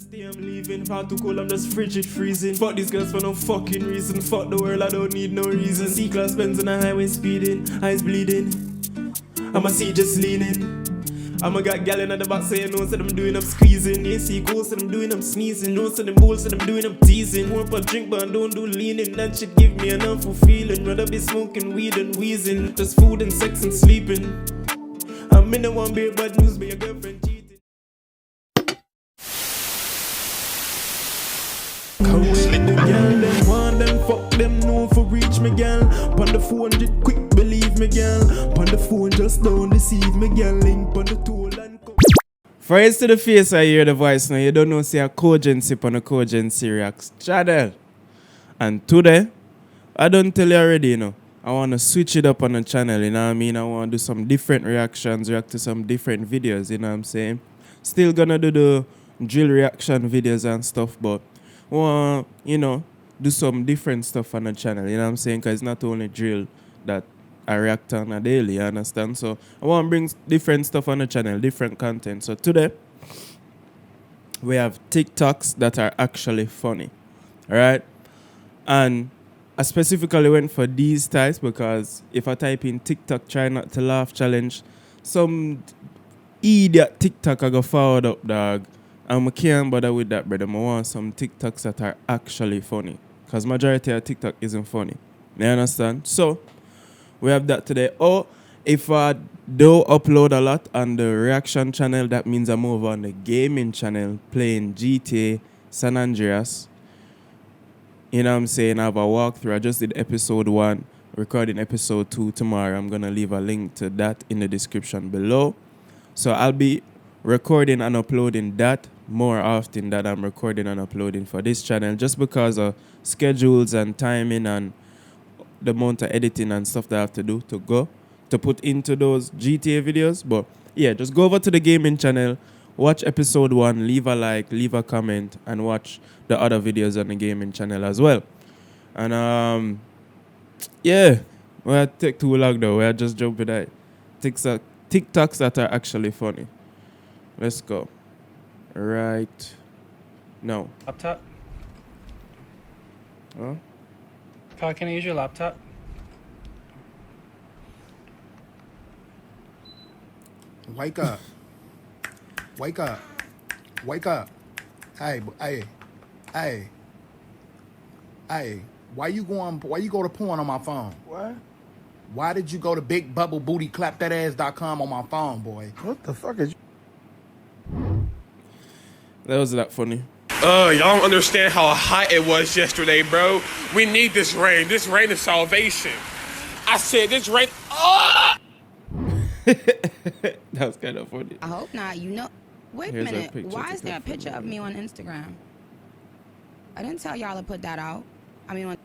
Stay, I'm leaving. Far too cold, I'm just frigid freezing. Fuck these girls for no fucking reason. Fuck the world, I don't need no reason. C-class Benz on the highway speeding, eyes bleeding. I'ma see just leaning. I'ma got gal in the back saying no, said I'm doing, I'm squeezing. They see cool, said I'm doing, I'm sneezing. No, said them bulls, said I'm doing, I'm teasing. More for drink, but I don't do leaning. That shit give me an awful feeling. Rather be smoking weed and wheezing. Just food and sex and sleeping. I'm in the one beer, bad news, but your girlfriend cheating. Come with the girl, them want them, fuck them, no for reach me, girl. Pon the 400, quick believe me, girl. Pon the phone, just don't deceive me, girl. Link pon the tool and come. Friends to the face, I hear the voice now. You don't know, say a cogency pon a cogency reacts channel. And today, I don't tell you already, you know. I want to switch it up on the channel, you know what I mean? I want to do some different reactions, react to some different videos, you know what I'm saying? Still gonna do the drill reaction videos and stuff, but want, you know, do some different stuff on the channel, you know what I'm saying? Because it's not only drill that I react on a daily, you understand? So I want to bring different stuff on the channel, different content. So today, we have TikToks that are actually funny, all right? And I specifically went for these types because if I type in TikTok try not to laugh challenge, some idiot TikTok I go forward up, dog. And I can't bother with that, brother. I want some TikToks that are actually funny. Because majority of TikTok isn't funny. You understand? So, we have that today. Or, if I do upload a lot on the reaction channel, that means I move on the gaming channel, playing GTA San Andreas. You know what I'm saying? I have a walkthrough. I just did episode 1, recording episode 2 tomorrow. I'm going to leave a link to that in the description below. So, I'll be recording and uploading that more often than I'm recording and uploading for this channel, just because of schedules and timing and the amount of editing and stuff that I have to do to put into those GTA videos. But yeah, just go over to the gaming channel, watch episode 1, leave a like, leave a comment, and watch the other videos on the gaming channel as well. And yeah, we'll take too long though. We'll just jump in that. TikToks that are actually funny. Let's go. Right. No. Laptop? Huh? Kyle, can I use your laptop? Wake up. Wake up. Wake up. Hey. Why you go to porn on my phone? What? Why did you go to bigbubblebootyclapthatass.com on my phone, boy? What the fuck is you? That was that funny. Y'all don't understand how hot it was yesterday, bro. We need this rain. This rain is salvation. I said this rain. Oh! That was kind of funny. I hope not. You know. Wait Here's a a minute. picture Why to is there a put picture for of you. me on Instagram? I didn't tell y'all to put that out. I mean,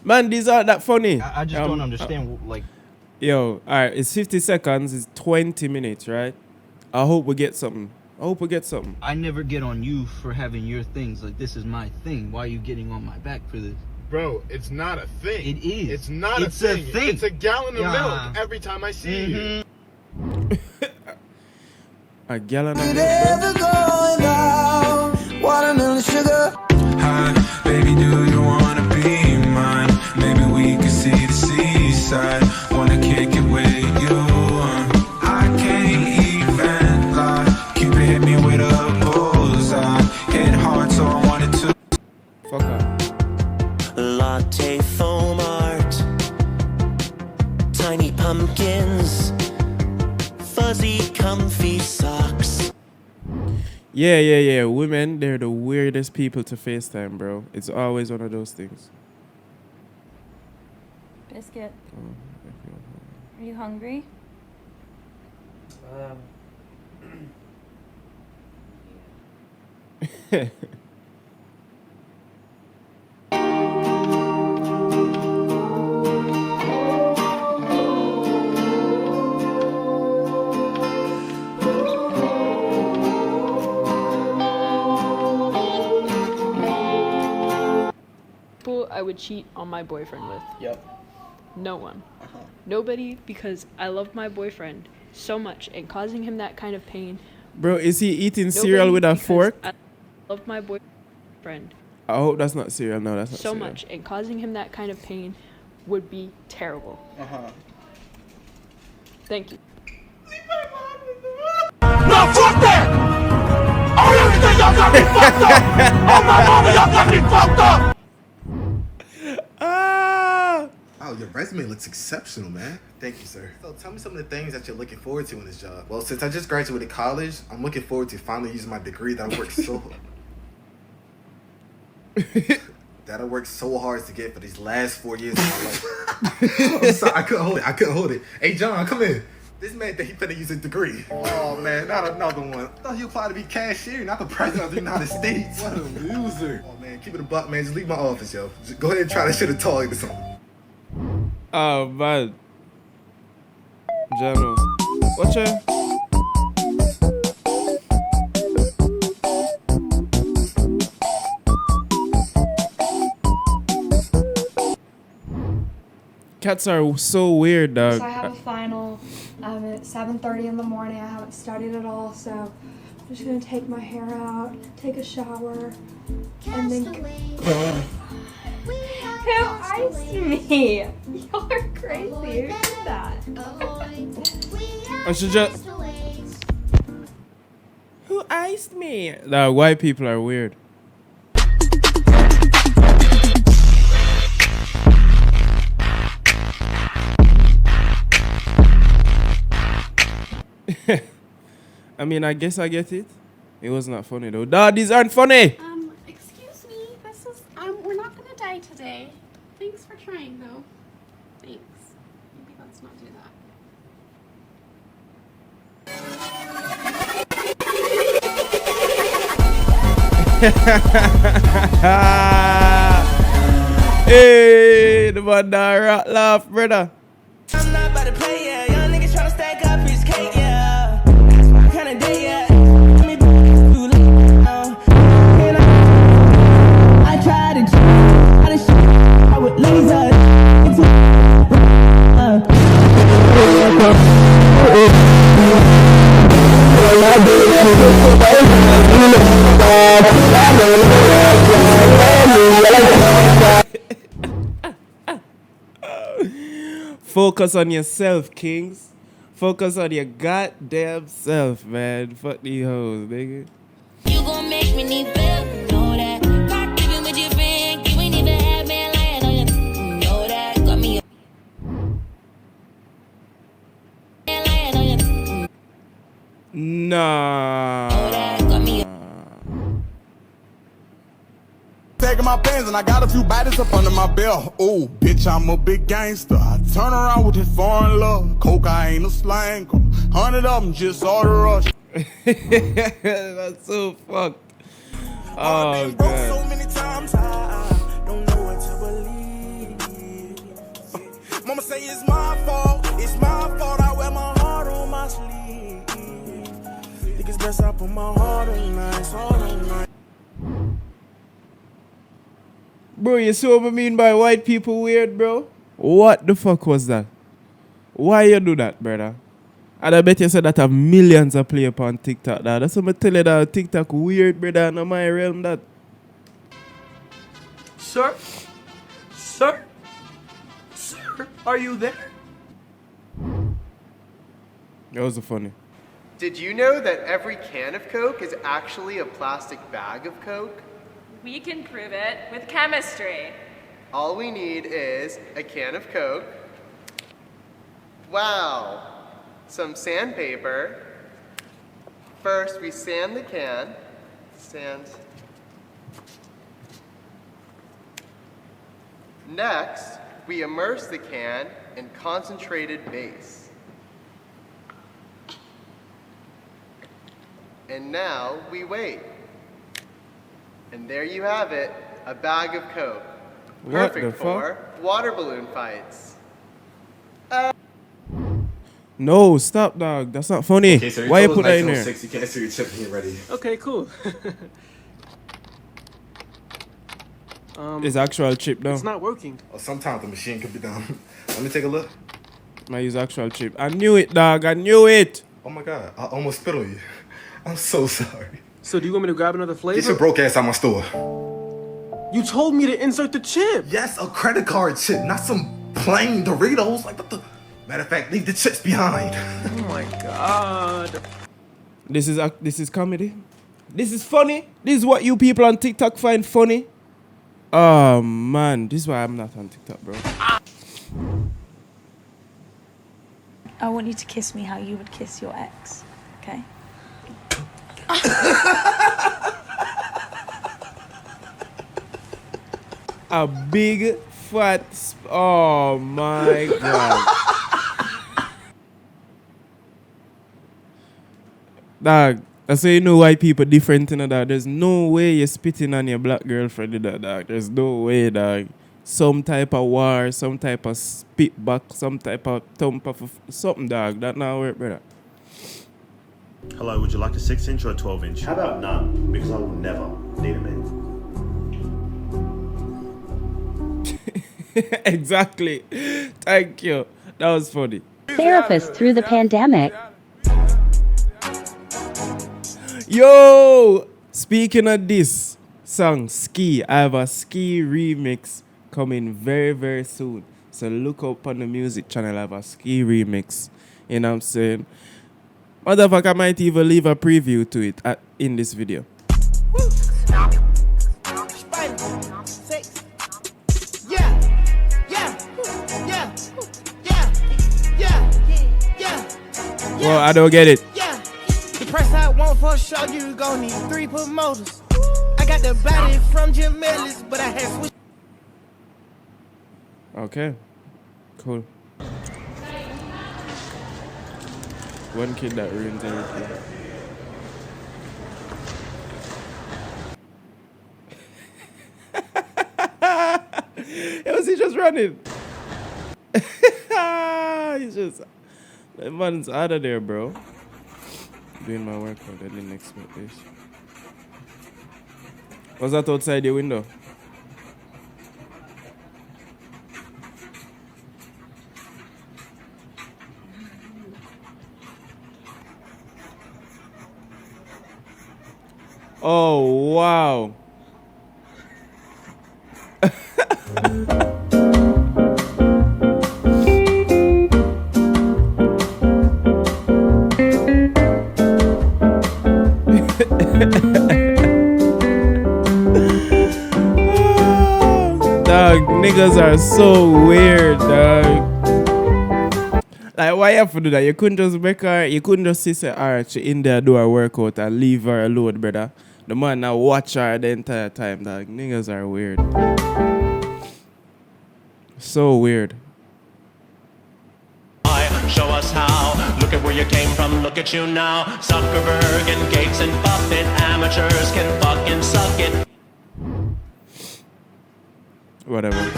Man, these aren't that funny. I just don't understand, like... Yo, alright, it's 50 seconds, it's 20 minutes, right? I hope we get something. I never get on you for having your things. Like, this is my thing. Why are you getting on my back for this? Bro, it's not a thing. It is. It's not It's a a thing. thing. It's a gallon of Yeah. milk every time I see you. A gallon of Never going down. Watermelon sugar. Hi, baby, do you wanna be mine? Maybe we can see the seaside. Wanna kick it with you. I can't even lie. Cupid hit me with a bullseye. Hit hard, so I wanted to. fuck up. Latte foam art. Tiny pumpkins. Fuzzy comfy socks. Yeah. Women, they're the weirdest people to FaceTime, bro. It's always one of those things. Biscuit. Are you hungry? People I would cheat on my boyfriend with. Yep. No one. Nobody, because I love my boyfriend so much, and causing him that kind of pain Bro, is he eating Nobody, cereal with a because fork? I love my boyfriend I hope that's not cereal. No, that's not so cereal. much, and causing him that kind of pain would be terrible. Thank you. No, fuck that! On everything, y'all got me fucked up! On my mama, y'all got me fucked up! Ah! Wow, your resume looks exceptional, man. Thank you, sir. So tell me some of the things that you're looking forward to in this job. Well, since I just graduated college, I'm looking forward to finally using my degree that I worked so that I worked so hard to get for these last 4 years of my life. I'm sorry, I couldn't hold it. Hey, John, come in. This man think he finna use his degree. Oh, man, not another one. I thought he applied to be cashier, not the president of the United States. What a loser. Oh, man, keep it a buck, man. Just leave my office, yo. Just go ahead and try that shit at Target or something. Oh, man. Jano. Watch it. Cats are so weird, dog. So I have a final at 7:30 in the morning. I haven't studied at all, so I'm just gonna take my hair out, take a shower, and then. Who iced me? Y'all are crazy. Who did that? I should just. Who iced me? Nah, white people are weird. I mean, I guess I get it. It was not funny though. Dad, these aren't funny. Excuse me. This is we're not gonna die today. Thanks for trying though. Thanks. Maybe let's not do that. Hey, the man that laugh, brother. I'm not about to play, yeah. Young niggas tryna stack up his cake, yeah. That's my kind of day, yeah. I tried to I would laser. Focus on yourself, kings. Focus on your goddamn self, man. Fuck these hoes, nigga. You gon' make me need bail, know that. Not even with your friend, you ain't even have man lying on you. Know that, got me. Lying on you. Nah. Know that, got me. Taking my pants and I got a few bodies up under my belt. Oh, bitch, I'm a big gangster. I turn around with this foreign love. Cocaine a slang. 100 of them just order rush. That's so fucked. Oh, God. So many times I don't know what to believe. Mama say it's my fault. It's my fault. I wear my heart on my sleeve. Think it's best I put my heart on nice, all on nice. Bro, you see what I mean by white people weird, bro? What the fuck was that? Why you do that, brother? And I bet you said that have millions of play upon TikTok, dad. That's what I tell you, that TikTok weird, brother. Not my realm, that. Sir? Sir? Sir? Are you there? That was funny. Did you know that every can of Coke is actually a plastic bag of Coke? We can prove it with chemistry. All we need is a can of Coke. Wow. Some sandpaper. First, we sand the can. Sand. Next, we immerse the can in concentrated base. And now we wait. And there you have it, a bag of Coke. What the Perfect for water balloon fights. No, stop, dog. That's not funny. Okay, sir, why you put that in there? 6, you can't see your chip when you're ready. Okay, cool. It's actual chip, though. It's not working. Oh, sometimes the machine could be done. Let me take a look. I use actual chip. I knew it, dog. I knew it. Oh my God, I almost spit on you. I'm so sorry. So do you want me to grab another flavor? Get your broke ass out my store. You told me to insert the chip. Yes, a credit card chip, not some plain Doritos. Like, what the? Matter of fact, leave the chips behind. Oh my god. This is comedy. This is funny. This is what you people on TikTok find funny. Oh man, this is why I'm not on TikTok, bro. I want you to kiss me how you would kiss your ex, okay? A big fat oh my god. Dog, that's how you know why people different in that. There's no way you're spitting on your black girlfriend in that, dog. There's no way, dog. Some type of war, some type of spit back, some type of thump of something, dog. That not work, brother. Hello, would you like a 6-inch or a 12-inch? How about none? Because I will never need a man. Exactly. Thank you. That was funny. Therapist through the pandemic. Yo! Speaking of this song, Ski, I have a Ski remix coming very, very soon. So look up on the music channel. I have a Ski remix. You know what I'm saying? Motherfucker might even leave a preview to it in this video. Well, I don't get it. The price I want for sure, you gon' need 3 promoters. I got the body from Jamaican, but I had switched. Okay. Cool. One kid that ruins everything. Was he just running? He's just... That man's out of there, bro. Doing my workout, I didn't expect this. Was that outside your window? Oh, wow. Dog, niggas are so weird, dog. Like, why you have to do that? You couldn't just make her, you couldn't just say, alright, she in there do her workout and leave her alone, brother. The man now watch her the entire time, dog. Niggas are weird. So weird. Show us how. Look at where you came from, look at you now. Zuckerberg and Gates and Buffett, amateurs can fucking suck it. Whatever.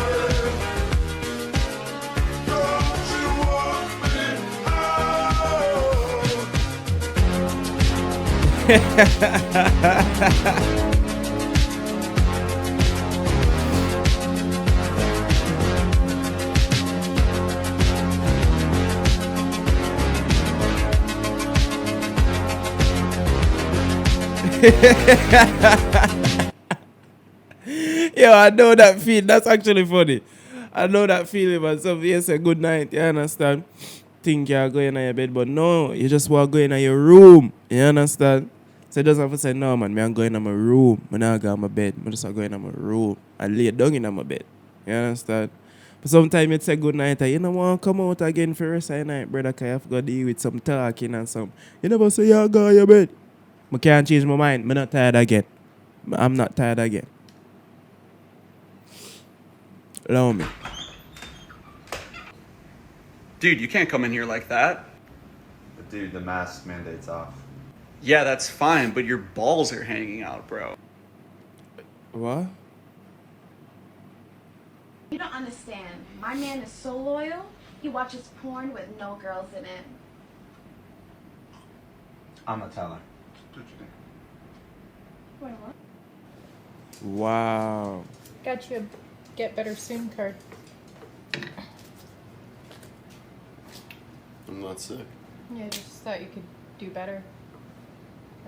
Yo, I know that feel. That's actually funny. I know that feeling, but some people say good night. You understand? Think you're going to your bed, but no, you just want to go in your room. You understand? So it doesn't have to say, no, man, I'm going to my room. I'm not going to my bed. I'm just going to my room. I lay down in my bed. You understand? But sometimes you'd say good night, and you don't want to come out again for the rest of the night, brother, because you have to go deal with some talking and some. You never say, yeah, go to your bed. I can't change my mind. I'm not tired again. I'm not tired again. Allow me. Dude, you can't come in here like that. But dude, the mask mandate's off. Yeah, that's fine, but your balls are hanging out, bro. What? You don't understand. My man is so loyal, he watches porn with no girls in it. I'm a teller. Wait, what? Wow. Got you a get better soon card. I'm not sick. Yeah, just thought you could do better.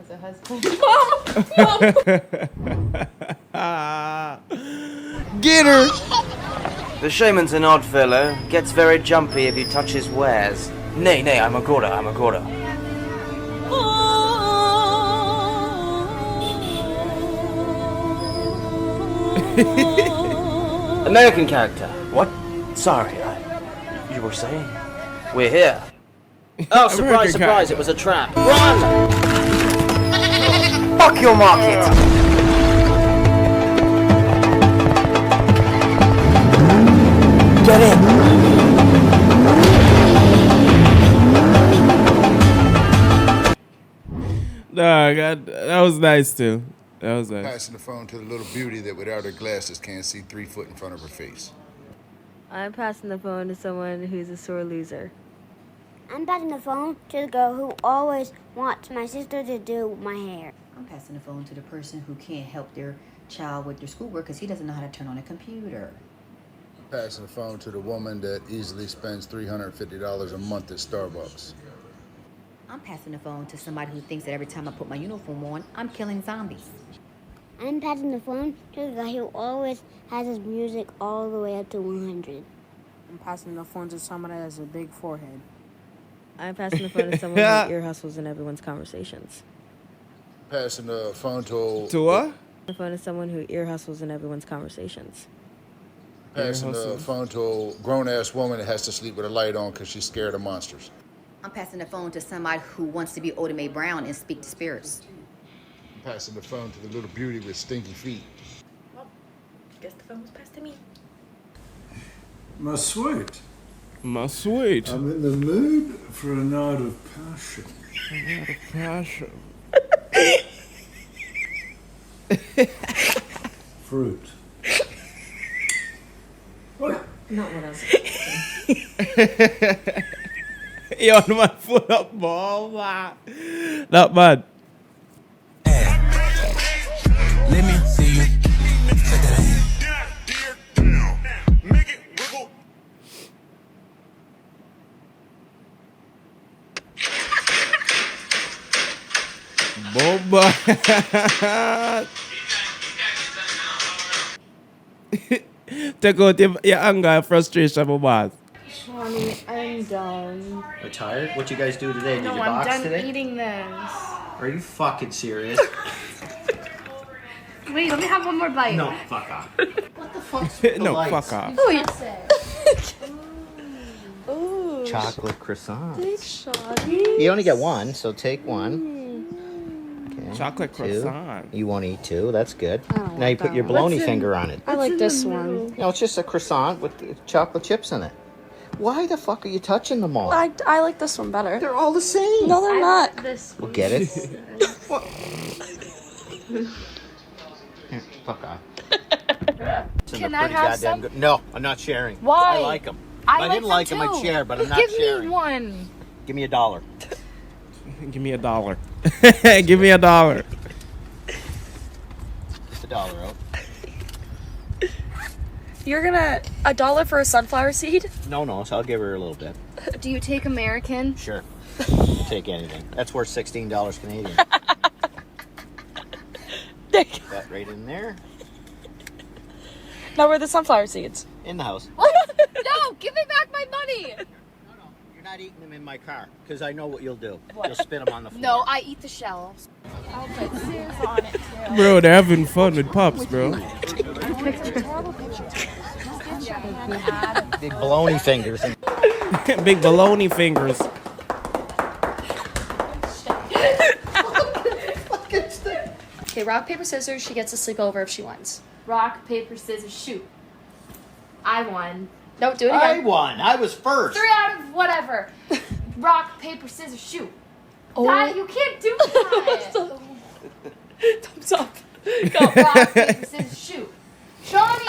As a husband. Get her! The shaman's an odd fellow. Gets very jumpy if you touch his wares. Nay, nay, I'm a gorda, I'm a gorda. American character. What? Sorry, you were saying? We're here. Oh, surprise, surprise, it was a trap. Run! Fuck your market! Get in! Nah, God, that was nice too. That was nice. Passing the phone to the little beauty that without her glasses can't see 3 foot in front of her face. I'm passing the phone to someone who's a sore loser. I'm passing the phone to the girl who always wants my sister to do my hair. I'm passing the phone to the person who can't help their child with their schoolwork because he doesn't know how to turn on a computer. Passing the phone to the woman that easily spends $350 a month at Starbucks. I'm passing the phone to somebody who thinks that every time I put my uniform on, I'm killing zombies. I'm passing the phone to the guy who always has his music all the way up to 100. I'm passing the phone to someone that has a big forehead. I'm passing the phone to someone who ear hustles in everyone's conversations. Passing the phone to... To what? The phone to someone who ear hustles in everyone's conversations. Passing the phone to a grown-ass woman that has to sleep with a light on because she's scared of monsters. I'm passing the phone to somebody who wants to be Oda Mae Brown and speak to spirits. Passing the phone to the little beauty with stinky feet. Well, guess the phone was passed to me. My sweet. My sweet. I'm in the mood for a night of passion. A night of passion. Fruit. What? Not what I was expecting. Yo, my foot up, ball. Not bad. Let me see you. Boba. Take out your anger and frustration, boss. Shawnee, I'm done. We're tired? What you guys do today? Did No, you I'm box done today? eating this. Are you fucking serious? Wait, let me have one more bite. No, fuck off. What the fuck? No, fuck off. Ooh. Chocolate croissant. Thanks, Shawnee. You only get one, so take one. Okay, Chocolate two. croissant. You won't eat two. That's good. I don't Now you want put that your one. bologna What's in- finger on it. I like this one. No, it's just a croissant with chocolate chips in it. Why the fuck are you touching them all? I like this one better. They're all the same. No, they're not. This We'll get it. What? Here, fuck off. Can I have some? Good. No, I'm not sharing. Why? I like them. I didn't like them, I'd share, but I'm not Give sharing. me one. Give me $1. Give me $1. Give me $1. Just $1 out. You're gonna $1 for a sunflower seed? No, so I'll give her a little bit. Do you take American? Sure. I'll take anything. That's worth $16 Canadian. That right in there. Now where are the sunflower seeds? In the house. No, give me back my money. You're not eating them in my car, because I know what you'll do. You'll spit them on the floor. No, I eat the shells. I'll put Sears on it too. Bro, they're having fun with pups, bro. Big baloney fingers. Big baloney fingers. Okay, rock, paper, scissors. She gets to sleep over if she wins. Rock, paper, scissors, shoot. I won. No, do it again. I won. I was first. 3 out of whatever. Rock, paper, scissors, shoot. Oh. That, you can't do that. Thumbs up. Go, rock, paper, scissors, shoot. Shawnee!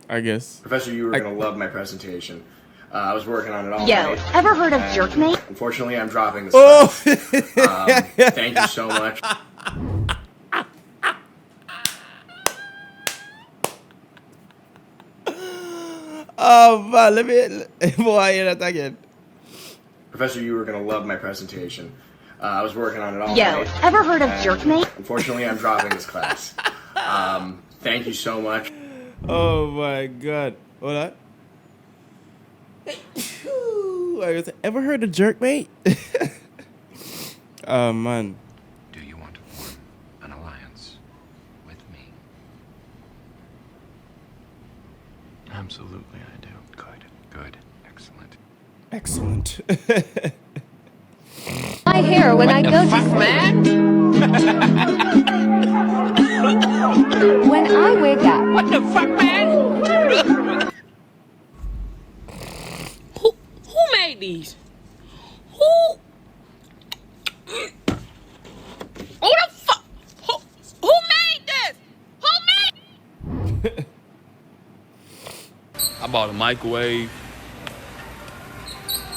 I guess. Professor, you were going to love my presentation. I was working on it all Yo, night. ever heard of and Jerkmate? Unfortunately, I'm dropping this. Oh! Thank you so much. Oh man, let me boy hear that again. Professor, you were gonna love my presentation. I was working on it all Yo, night. ever heard of Jerkmate? Unfortunately, I'm dropping this class. Thank you so much. Oh my god. Hold on. Ever heard of Jerkmate? Oh man. Do you want to form an alliance with me? Absolutely, I do. Good. Excellent. Excellent. My hair when I go to when I wake up. What the fuck, man? Who made these? Who the fuck? Who made this? Who made? I bought a microwave.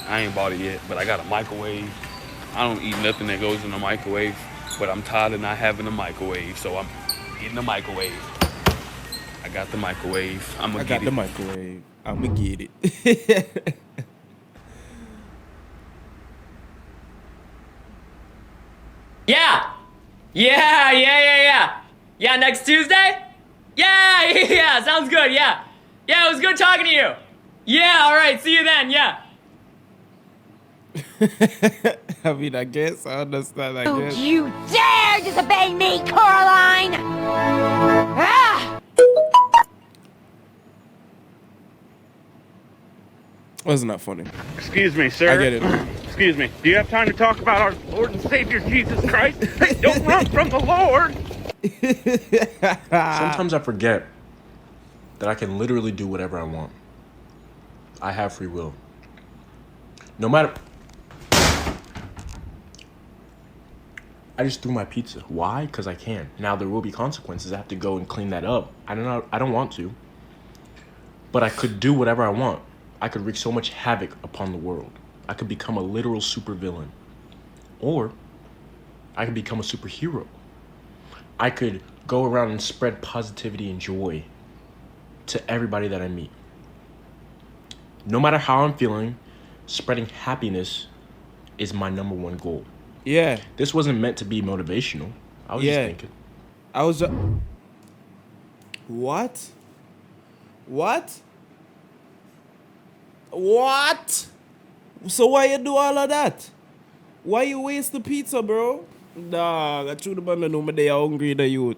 I ain't bought it yet, but I got a microwave. I don't eat nothing that goes in the microwave, but I'm tired of not having a microwave, so I'm getting a microwave. I got the microwave. I'ma get it. I'ma get it. Yeah, next Tuesday? Yeah, sounds good, yeah. Yeah, it was good talking to you. Yeah, all right, see you then, yeah. I mean, I guess I understand. I guess. Don't you dare disobey me, Coraline! Ah! Wasn't that funny? Excuse me, sir. I get it. Excuse me. Do you have time to talk about our Lord and Savior Jesus Christ? Hey, don't run from the Lord. Sometimes I forget that I can literally do whatever I want. I have free will. No matter... I just threw my pizza. Why? Because I can. Now there will be consequences. I have to go and clean that up. I don't want to. But I could do whatever I want. I could wreak so much havoc upon the world. I could become a literal supervillain. Or I could become a superhero. I could go around and spread positivity and joy to everybody that I meet. No matter how I'm feeling, spreading happiness is my #1 goal. Yeah. This wasn't meant to be motivational. I was just thinking. I was just... What? So why you do all of that? Why you waste the pizza, bro? Dog, I chew the man know me they are hungry the youth.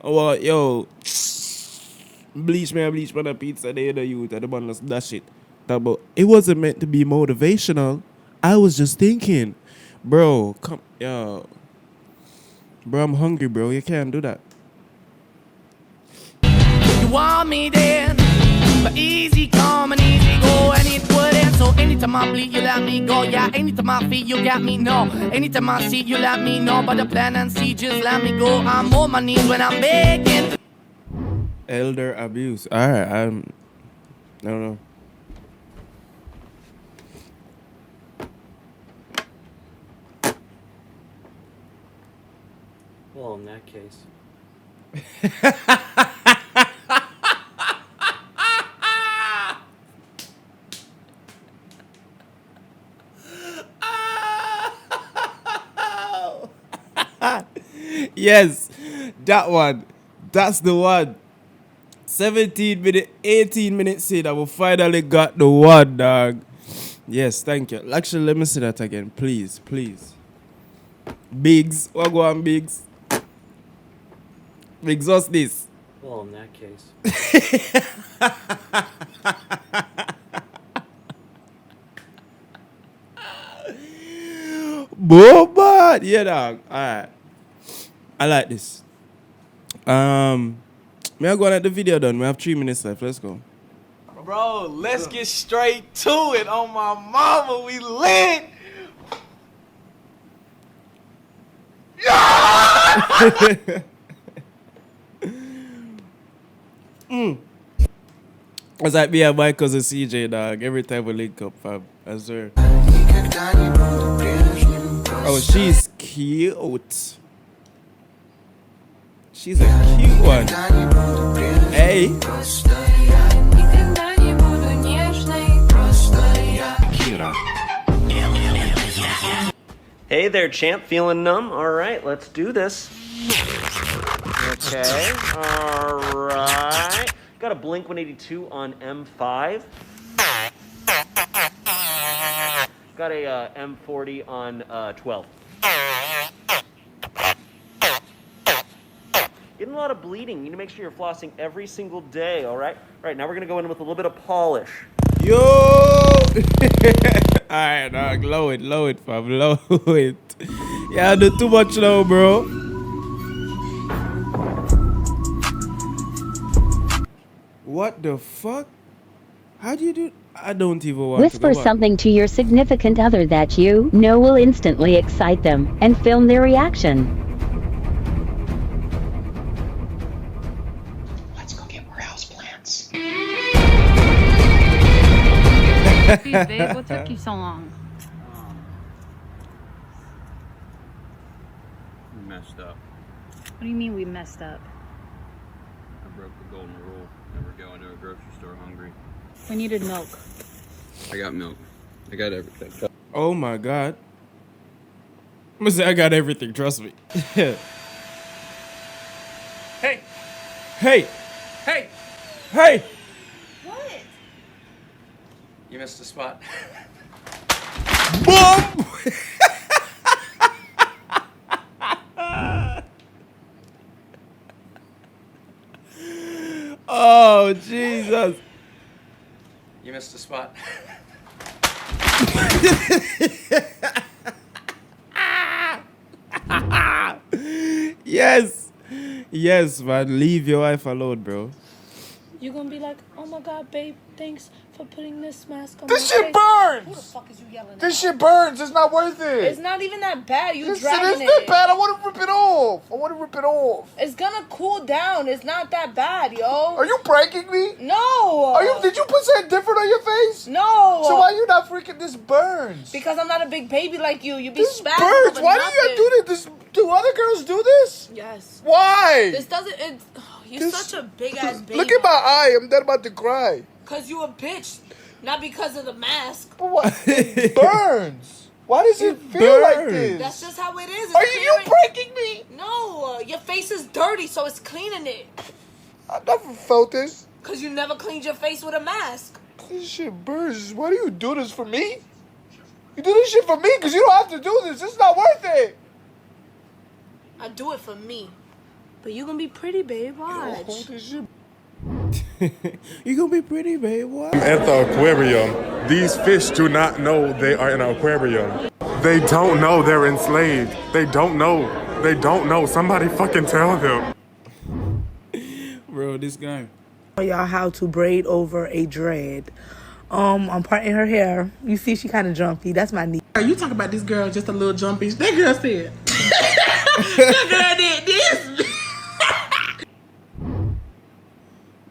Oh, yo. Bleach me the pizza they the youth. And the man just dash it. But it wasn't meant to be motivational. I was just thinking. Bro, come, yo. Bro, I'm hungry, bro. You can't do that. You want me then, but easy come and easy go, and it wouldn't. So anytime I bleed, you let me go. Yeah, anytime I feel, you got me, no. Anytime I see, you let me know. But the plan and see, just let me go. I'm on my knees when I'm begging. Elder abuse. Alright, I don't know. Well, in that case. Yes, that one. That's the one. 17 minutes, 18 minutes in, I will finally got the one, dog. Yes, thank you. Actually, let me see that again, please. Biggs, what go on, Biggs? Biggs, what's this? Well, in that case. Boom, bad. Yeah, dog. Alright. I like this. May I go on at the video done? We have 3 minutes left. Let's go. Bro, let's get straight to it. On my mama, we lit. It's like me and my cousin CJ, dog. Every time we link up, fam. That's her. Oh, she's cute. She's a cute one. Hey. Kira. Hey there, champ. Feeling numb? All right, let's do this. Okay. All right. Got a Blink 182 on M5. Got a M40 on 12. Getting a lot of bleeding. You need to make sure you're flossing every single day, all right? All right, now we're going to go in with a little bit of polish. Yo! Alright, dog. Low it, fam. Low it. Yeah, I do too much now, bro. What the fuck? How do you do? I don't even want Whisper to go back. something to your significant other that you know will instantly excite them and film their reaction. Let's go get more houseplants. Please, babe, what took you so long? We messed up. What do you mean we messed up? I broke the golden rule. Never go into a grocery store hungry. We needed milk. I got milk. I got everything. Oh my god. I'm gonna say I got everything, trust me. Hey! Hey! Hey! Hey! What? You missed a spot. Boom! Oh, Jesus. You missed a spot. Yes. Yes, man. Leave your wife alone, bro. You're gonna be like, oh my god, babe, thanks for putting this mask on This my shit face. burns! Who the fuck is you yelling This at? shit burns. It's not worth it. It's not even that bad. You Listen, dragging it's it. not bad. I want to rip it off. It's gonna cool down. It's not that bad, yo. Are you pranking me? No. Did you put something different on your face? No. So why you not freaking? This burns. Because I'm not a big baby like you. You be This spazzing burns. over Why do nothing. you do this? Do other girls do this? Yes. Why? This doesn't. You're such a big ass baby. Look at my eye. I'm dead about to cry. Cause you a bitch, not because of the mask. But what? It burns. Why does it feel like this? That's just how it is. Are you pranking me? No, your face is dirty, so it's cleaning it. I never felt this. Cause you never cleaned your face with a mask. This shit burns. Why do you do this for me? You do this shit for me because you don't have to do this. It's not worth it. I do it for me. But you gonna be pretty, babe. Watch. Hold this shit. You gonna be pretty, babe. What? At the aquarium, these fish do not know they are in an aquarium. They don't know they're enslaved. They don't know. They don't know. Somebody fucking tell them. Bro, this guy. Y'all how to braid over a dread. I'm parting her hair. You see she kind of jumpy. That's my niece. You talk about this girl just a little jumpy. That girl said. That girl did this.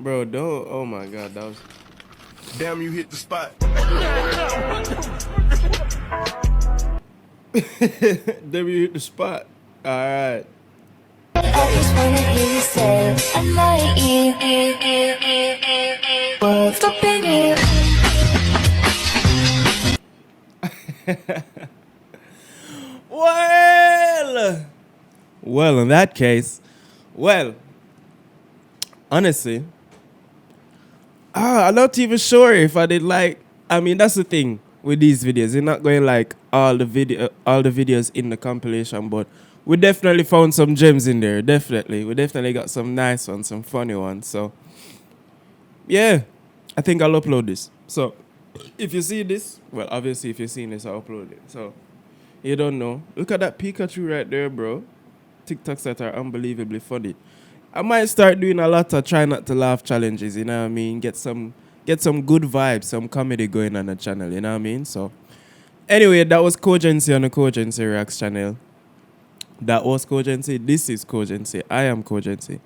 Bro, don't. Oh my god, that was. Damn, you hit the spot. Damn, you hit the spot. All right. I just wanna hear you say I like you. What's up in it? Well, in that case, honestly, I'm not even sure if I did like. I mean, that's the thing with these videos. You're not going like all the videos in the compilation, but we definitely found some gems in there. Definitely, we definitely got some nice ones, some funny ones. So, yeah, I think I'll upload this. So, if you see this, well, obviously, if you've seen this, I'll upload it. So, you don't know. Look at that Pikachu right there, bro. TikToks that are unbelievably funny. I might start doing a lot of try not to laugh challenges, you know what I mean? Get some good vibes, some comedy going on the channel, you know what I mean? So, anyway, that was Cogency on the Cogency Reacts channel. That was Cogency. This is Cogency. I am Cogency.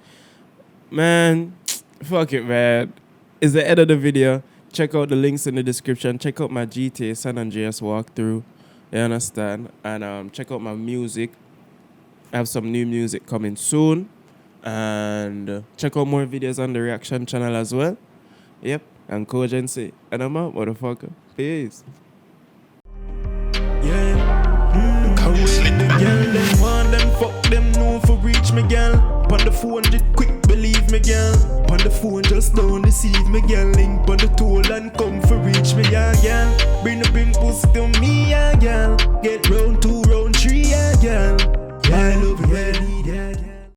Man, fuck it, man. It's the end of the video. Check out the links in the description. Check out my GTA San Andreas walkthrough. You understand? And check out my music. I have some new music coming soon. And check out more videos on the reaction channel as well. Yep. And Cogency. And I'm out, motherfucker. Peace. Yeah. And when the girl them want them fuck them know for reach me girl. On the phone just quick believe me girl. On the phone just don't deceive me girl. Link on the toll and come for reach me yeah girl. Bring pussy to